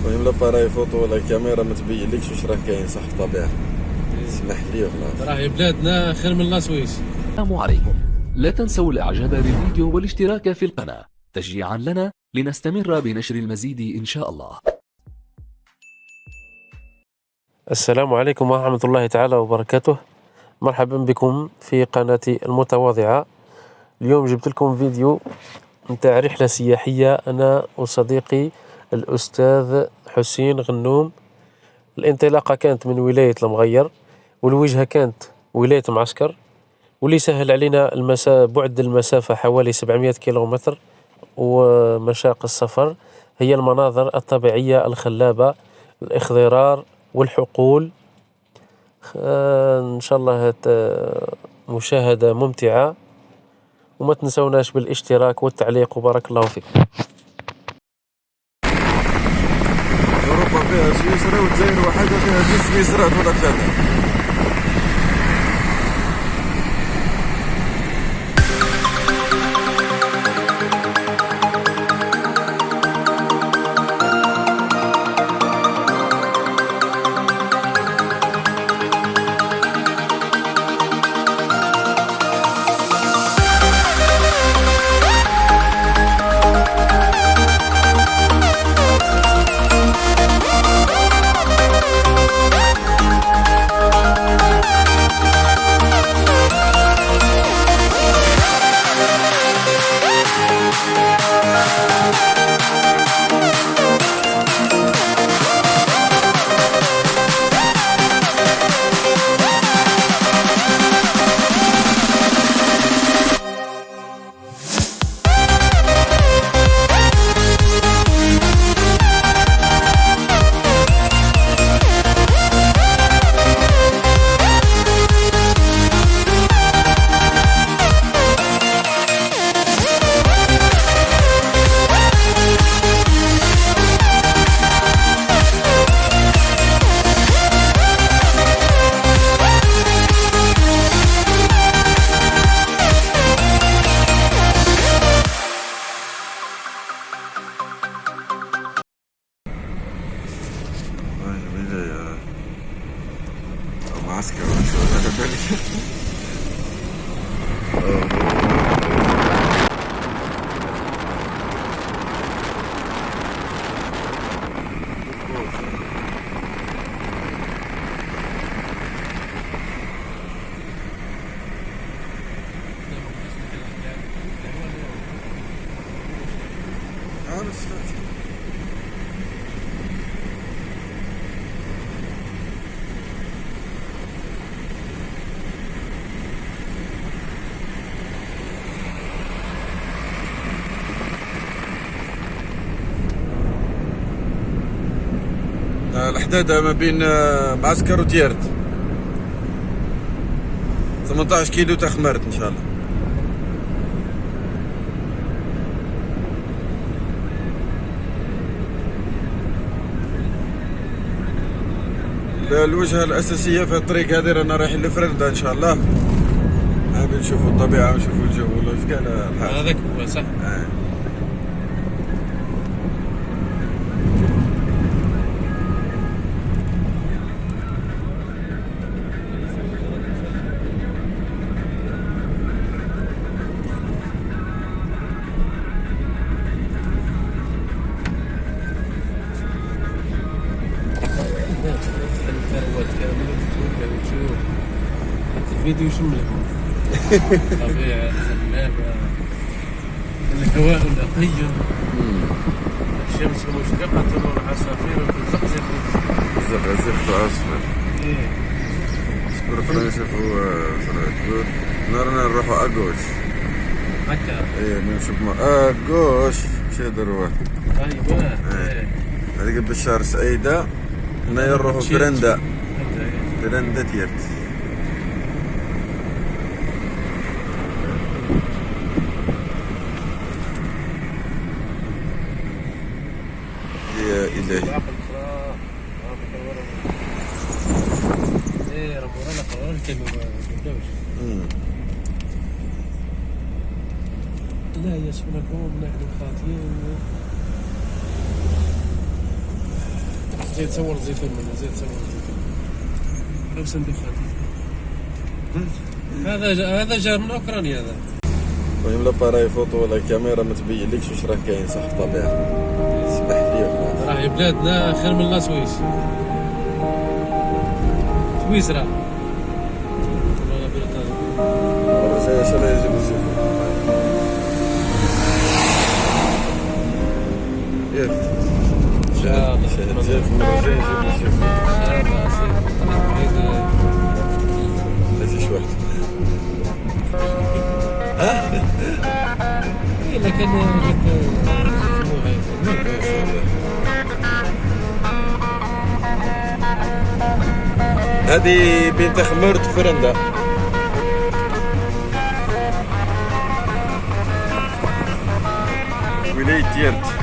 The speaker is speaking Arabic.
المهم لاباراي فوتو ولا الكاميرا ما تبينلكش واش راه كاين صح الطبيعه. اسمح لي والله راهي بلادنا خير من لاسويس. السلام عليكم، لا تنسوا الاعجاب بالفيديو والاشتراك في القناة تشجيعا لنا لنستمر بنشر المزيد ان شاء الله. السلام عليكم ورحمة الله تعالى وبركاته. مرحبا بكم في قناتي المتواضعة. اليوم جبت لكم فيديو نتاع رحلة سياحية أنا وصديقي الأستاذ حسين غنوم. الانطلاقة كانت من ولاية المغير والوجهة كانت ولاية معسكر، واللي سهل علينا بعد المسافة حوالي 700 كيلومتر. ومشاق السفر هي المناظر الطبيعية الخلابة، الإخضرار والحقول. إن شاء الله مشاهدة ممتعة، وما تنسوناش بالاشتراك والتعليق وبارك الله فيكم. اوروبا فيها سويسرا والجزائر وحدها فيها زوج سويسرات ولا ثلاثه. معسكر شو على بالك. الحدادة ما بين معسكر وتيرت 18 كيلو تخمرت ان شاء الله. الوجهة الأساسية في الطريق هذه رانا رايحين لفرندا إن شاء الله. حابين نشوفوا الطبيعة ونشوفوا الجو ولا كان الحال. هذاك هو صح. الفيديو شملهم طبيعة خلابة، الهواء نقي، الشمس مشرقة والعصافير تزقزق تعصفر. صبر خلينا نشوفوا نارنا نروحوا أقوش هكا. نمشوا أقوش مشي دروة. أيوة هذيك بشار سعيدة. هنايا نروحوا فرندا تيرت. يا إلهي لا يسمنكم نحن خاطئين. زيد صور زيتون منه، زيد صور زيتون. لو صندوق هذا جاء من اوكرانيا هذا. المهم لاباراي فوتو ولا الكاميرا ما تبينلكش واش راه كاين صح الطبيعة. اسمح لي والله. راهي بلادنا خير من لا سويس. سويسرا. ولا بريطانيا. المرة الجاية شنو يجيبو السيفون. ياك. ان شاء الله. جات المرة الجاية يجيبو السيفون. ان شاء الله سيدي. هاتي شي واحد. إلا كان هذه بنت خمرت فرندا. ولاية تيرت.